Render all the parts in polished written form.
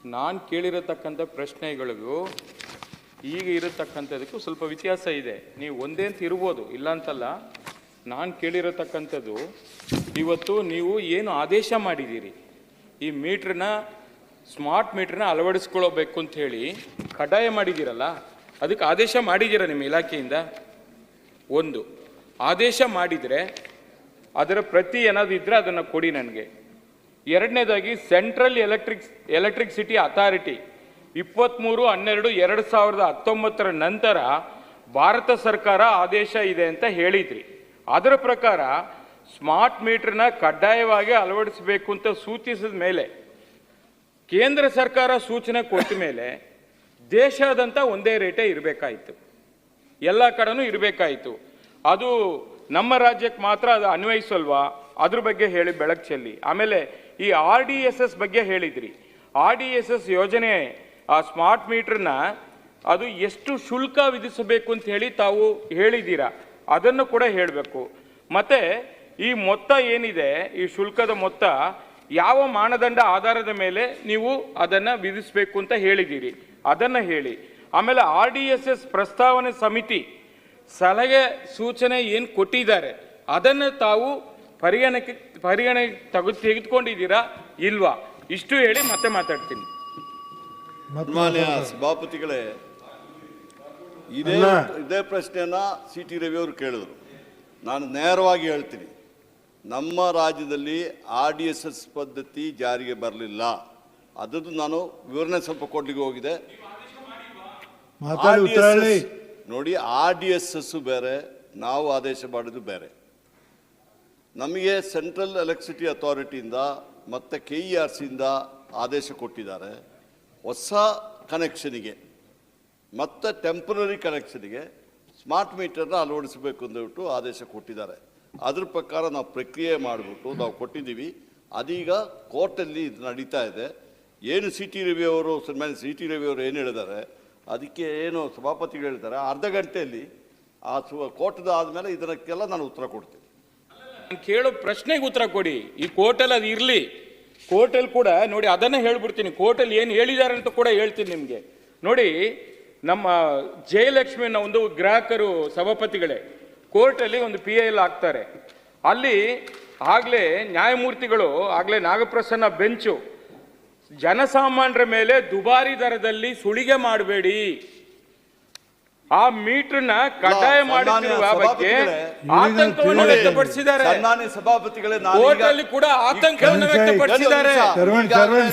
ನಾನು ಕೇಳಿರತಕ್ಕಂಥ ಪ್ರಶ್ನೆಗಳಿಗೂ ಈಗ ಇರತಕ್ಕಂಥದಕ್ಕೂ ಸ್ವಲ್ಪ ವ್ಯತ್ಯಾಸ ಇದೆ. ನೀವು ಒಂದೇ ಅಂತ ಇರ್ಬೋದು, ಇಲ್ಲ ಅಂತಲ್ಲ. ನಾನು ಕೇಳಿರತಕ್ಕಂಥದ್ದು, ಇವತ್ತು ನೀವು ಏನು ಆದೇಶ ಮಾಡಿದ್ದೀರಿ, ಈ ಮೀಟ್ರನ್ನ ಸ್ಮಾರ್ಟ್ ಮೀಟ್ರನ್ನ ಅಳವಡಿಸ್ಕೊಳ್ಬೇಕು ಅಂತ ಹೇಳಿ ಕಡ್ಡಾಯ ಮಾಡಿದ್ದೀರಲ್ಲ, ಅದಕ್ಕೆ ಆದೇಶ ಮಾಡಿದ್ದೀರಾ ನಿಮ್ಮ ಇಲಾಖೆಯಿಂದ? ಒಂದು ಆದೇಶ ಮಾಡಿದರೆ ಅದರ ಪ್ರತಿ ಏನಾದರೂ ಇದ್ದರೆ ಅದನ್ನು ಕೊಡಿ ನನಗೆ. ಎರಡನೇದಾಗಿ ಸೆಂಟ್ರಲ್ ಎಲೆಕ್ಟ್ರಿಸಿಟಿ ಅಥಾರಿಟಿ 23/12/2019 ನಂತರ ಭಾರತ ಸರ್ಕಾರ ಆದೇಶ ಇದೆ ಅಂತ ಹೇಳಿದ್ರಿ. ಅದರ ಪ್ರಕಾರ ಸ್ಮಾರ್ಟ್ ಮೀಟರ್ನ ಕಡ್ಡಾಯವಾಗಿ ಅಳವಡಿಸಬೇಕು ಅಂತ ಸೂಚಿಸಿದ ಮೇಲೆ, ಕೇಂದ್ರ ಸರ್ಕಾರ ಸೂಚನೆ ಕೊಟ್ಟ ಮೇಲೆ ದೇಶಾದ್ಯಂತ ಒಂದೇ ರೇಟೇ ಇರಬೇಕಾಯಿತು, ಎಲ್ಲ ಕಡೆನೂ ಇರಬೇಕಾಯಿತು. ಅದು ನಮ್ಮ ರಾಜ್ಯಕ್ಕೆ ಮಾತ್ರ ಅದು ಅನ್ವಯಿಸಲ್ವಾ? ಅದ್ರ ಬಗ್ಗೆ ಹೇಳಿ ಬೆಳಕು ಚೆಲ್ಲಿ. ಆಮೇಲೆ ಈ RDSS ಬಗ್ಗೆ ಹೇಳಿದ್ರಿ. RDSS ಯೋಜನೆ ಆ ಸ್ಮಾರ್ಟ್ ಮೀಟರ್ನ ಅದು ಎಷ್ಟು ಶುಲ್ಕ ವಿಧಿಸಬೇಕು ಅಂತ ಹೇಳಿ ತಾವು ಹೇಳಿದ್ದೀರಾ, ಅದನ್ನು ಕೂಡ ಹೇಳಬೇಕು. ಮತ್ತು ಈ ಮೊತ್ತ ಏನಿದೆ, ಈ ಶುಲ್ಕದ ಮೊತ್ತ ಯಾವ ಮಾನದಂಡ ಆಧಾರದ ಮೇಲೆ ನೀವು ಅದನ್ನು ವಿಧಿಸಬೇಕು ಅಂತ ಹೇಳಿದ್ದೀರಿ, ಅದನ್ನು ಹೇಳಿ. ಆಮೇಲೆ RDSS ಪ್ರಸ್ತಾವನೆ ಸಮಿತಿ ಸಲಹೆ ಸೂಚನೆ ಏನು ಕೊಟ್ಟಿದ್ದಾರೆ ಅದನ್ನು ತಾವು ಪರಿಗಣನೆ ತೆಗೆದುಕೊಂಡಿದ್ದೀರಾ ಇಲ್ವಾ? ಇಷ್ಟು ಹೇಳಿ ಮತ್ತೆ ಮಾತಾಡ್ತೀನಿ. ಮಾನ್ಯ ಸಭಾಪತಿಗಳೇ, ಇದೇ ಪ್ರಶ್ನೆಯನ್ನ CT ರವಿ ಅವರು ಕೇಳಿದ್ರು. ನಾನು ನೇರವಾಗಿ ಹೇಳ್ತೀನಿ, ನಮ್ಮ ರಾಜ್ಯದಲ್ಲಿ RDSS ಪದ್ಧತಿ ಜಾರಿಗೆ ಬರಲಿಲ್ಲ. ಅದನ್ನು ನಾನು ವಿವರಣೆ ಸ್ವಲ್ಪ ಕೊಡ್ಲಿಕ್ಕೆ ಹೋಗಿದೆ. ನೋಡಿ, RDSS ಬೇರೆ, ನಾವು ಆದೇಶ ಮಾಡೋದು ಬೇರೆ. ನಮಗೆ ಸೆಂಟ್ರಲ್ ಎಲೆಕ್ಟ್ರಿಸಿಟಿ ಅಥಾರಿಟಿಯಿಂದ ಮತ್ತು KERCಯಿಂದ ಆದೇಶ ಕೊಟ್ಟಿದ್ದಾರೆ. ಹೊಸ ಕನೆಕ್ಷನಿಗೆ ಮತ್ತು ಟೆಂಪ್ರರಿ ಕನೆಕ್ಷನಿಗೆ ಸ್ಮಾರ್ಟ್ ಮೀಟರ್ನ ಅಳವಡಿಸಬೇಕು ಅಂದ್ಬಿಟ್ಟು ಆದೇಶ ಕೊಟ್ಟಿದ್ದಾರೆ. ಅದ್ರ ಪ್ರಕಾರ ನಾವು ಪ್ರಕ್ರಿಯೆ ಮಾಡಿಬಿಟ್ಟು ನಾವು ಕೊಟ್ಟಿದ್ದೀವಿ. ಅದೀಗ ಕೋರ್ಟಲ್ಲಿ ಇದು ನಡೀತಾ ಇದೆ. ಏನು CT ರವಿ ಅವರು ಏನು ಹೇಳಿದ್ದಾರೆ, ಅದಕ್ಕೆ ಏನು ಸಭಾಪತಿಗಳು ಹೇಳ್ತಾರೆ, ಅರ್ಧ ಗಂಟೆಯಲ್ಲಿ ಆ ಕೋರ್ಟ್ದ ಆದಮೇಲೆ ಇದಕ್ಕೆಲ್ಲ ನಾನು ಉತ್ತರ ಕೊಡ್ತೀನಿ. ಕೇಳೋ ಪ್ರಶ್ನೆಗೆ ಉತ್ತರ ಕೊಡಿ. ಈ ಕೋರ್ಟಲ್ಲಿ ಅದು ಇರಲಿ. ಕೋರ್ಟಲ್ಲಿ ಕೂಡ ನೋಡಿ, ಅದನ್ನೇ ಹೇಳ್ಬಿಡ್ತೀನಿ. ಕೋರ್ಟಲ್ಲಿ ಏನು ಹೇಳಿದ್ದಾರೆ ಅಂತ ಕೂಡ ಹೇಳ್ತೀನಿ ನಿಮಗೆ. ನೋಡಿ, ನಮ್ಮ ಜಯಲಕ್ಷ್ಮಿನ ಒಂದು ಗ್ರಾಹಕರು ಸಭಾಪತಿಗಳೇ ಕೋರ್ಟಲ್ಲಿ ಒಂದು PIL ಆಗ್ತಾರೆ. ಅಲ್ಲಿ ಆಗಲೇ ನ್ಯಾಯಮೂರ್ತಿಗಳು, ಆಗಲೇ ನಾಗಪ್ರಸನ್ನ ಬೆಂಚು, ಜನಸಾಮಾನ್ಯರ ಮೇಲೆ ದುಬಾರಿ ದರದಲ್ಲಿ ಸುಳಿಗೆ ಮಾಡಬೇಡಿ, ಆ ಮೀಟರ್ನ ಕಡ್ಡಾಯ ಮಾಡುತ್ತಿರುವ ಬಗ್ಗೆ ಆತಂಕವನ್ನು ವ್ಯಕ್ತಪಡಿಸಿದ್ದಾರೆ. ಕೋರ್ಟಲ್ಲಿ ಕೂಡ ಆತಂಕವನ್ನು ವ್ಯಕ್ತಪಡಿಸಿದ್ದಾರೆ.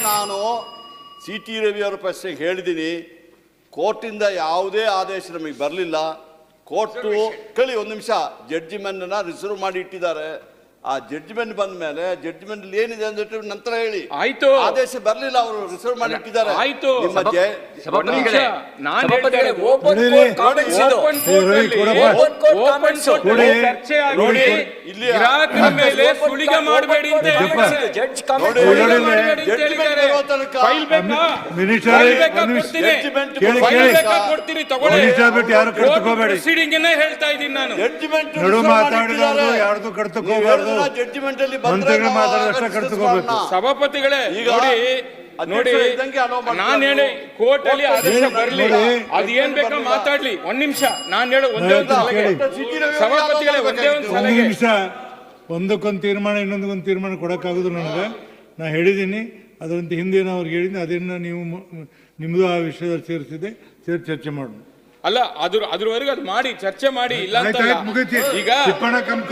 ನಾನು CT ರವಿ ಅವರ ಪ್ರಶ್ನೆಗೆ ಹೇಳಿದ್ದೀನಿ, ಕೋರ್ಟಿಂದ ಯಾವುದೇ ಆದೇಶ ನಮಗೆ ಬರಲಿಲ್ಲ. ಕೋರ್ಟು ಕೇಳಿ ಒಂದು ನಿಮಿಷ, ಜಡ್ಜಿಮೆಂಟನ್ನ ರಿಸರ್ವ್ ಮಾಡಿ ಇಟ್ಟಿದ್ದಾರೆ. ಆ ಜಡ್ಜ್ಮೆಂಟ್ ಬಂದ ಮೇಲೆ ಜಡ್ಜ್ಮೆಂಟ್ ಏನಿದೆ ಅಂದ್ರೆ ನಂತರ ಹೇಳಿ. ಆಯ್ತು, ಆದೇಶ ಬರಲಿಲ್ಲ, ಅವರು ರಿಸರ್ವ್ ಮಾಡಿ ಇಟ್ಟಿದ್ದಾರೆ. ಆಯ್ತು, ಹೇಳ್ತಾ ಇದ್ದೀನಿ ನಾನು. ಸಭಾಪತಿಗಳೇ ನೋಡಿ, ನಾನು ಹೇಳಿ ಕೋರ್ಟಲ್ಲಿ ಆದೇಶ ಬರಲಿ, ಅದು ಏನ್ ಬೇಕಾ ಮಾತಾಡ್ಲಿ. ಒಂದ್ ನಿಮಿಷ ನಾನು ಹೇಳಿ ಒಂದೇ ಒಂದು ಸಲಹೆ ಸಭಾಪತಿಗಳೇ, ಒಂದೇ ಒಂದು ಸಲಹೆ. ಒಂದಕ್ಕೊಂದು ತೀರ್ಮಾನ ಇನ್ನೊಂದಕ್ಕೊಂದು ತೀರ್ಮಾನ ಕೊಡಕ್ಕಾಗುದು ನನಗೆ. ನಾ ಹೇಳಿದ್ದೀನಿ, ಅದರಂತೆ ಹಿಂದೇನೋ ಅವ್ರಿಗೆ ಹೇಳಿದ್ದೀನಿ, ಅದನ್ನ ನೀವು ನಿಮ್ದು ಆ ವಿಷಯದಲ್ಲಿ ಸೇರಿಸಿ ಚರ್ಚೆ ಮಾಡೋಣ. ಅಲ್ಲ, ಅದ್ರವರೆಗೂ ಅದು ಮಾಡಿ ಚರ್ಚೆ ಮಾಡಿ. ಇಲ್ಲ ಅಂತ ಈಗ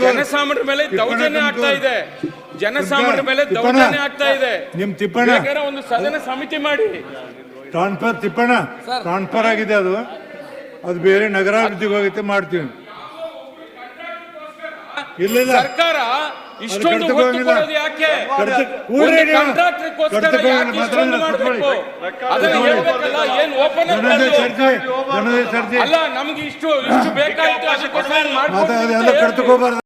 ಜನಸಾಮಾನ್ಯರ ಮೇಲೆ ದೌರ್ಜನ್ಯ ಆಗ್ತಾ ಇದೆ, ಜನಸಾಮಾನ್ಯರ ಮೇಲೆ ದೌರ್ಜನ್ಯ ಆಗ್ತಾ ಇದೆ. ನಿಮ್ ತಿಪ್ಪಣ ಒಂದು ಸದನ ಸಮಿತಿ ಮಾಡಿ. ಟ್ರಾನ್ಸ್ಫರ್ ಆಗಿದೆ, ಅದು ಬೇರೆ ನಗರಾಭಿವೃದ್ಧಿಗೆ ಹೋಗುತ್ತೆ, ಮಾಡ್ತೀವಿ. ಇಲ್ಲ ಸರ್ಕಾರ ಇಷ್ಟೊಂದು ಒತ್ತು ಕೊಡೋದು ಯಾಕೆ? ಕಾಂಟ್ರಾಕ್ಟರ್ಗೋಸ್ಕರ ಯಾಕೆ ಇಷ್ಟೊಂದು ಮಾಡಬೇಕು? ಅದನ್ನ ಹೇಳ್ಬೇಕಲ್ಲ. ಏನು ಓಪನ್ ಅಲ್ಲ, ನಮ್ಗೆ ಇಷ್ಟು ಬೇಕಾಯ್ತು, ಅದಕ್ಕೋಸ್ಕರ ಮಾಡ್ಕೊಂಡು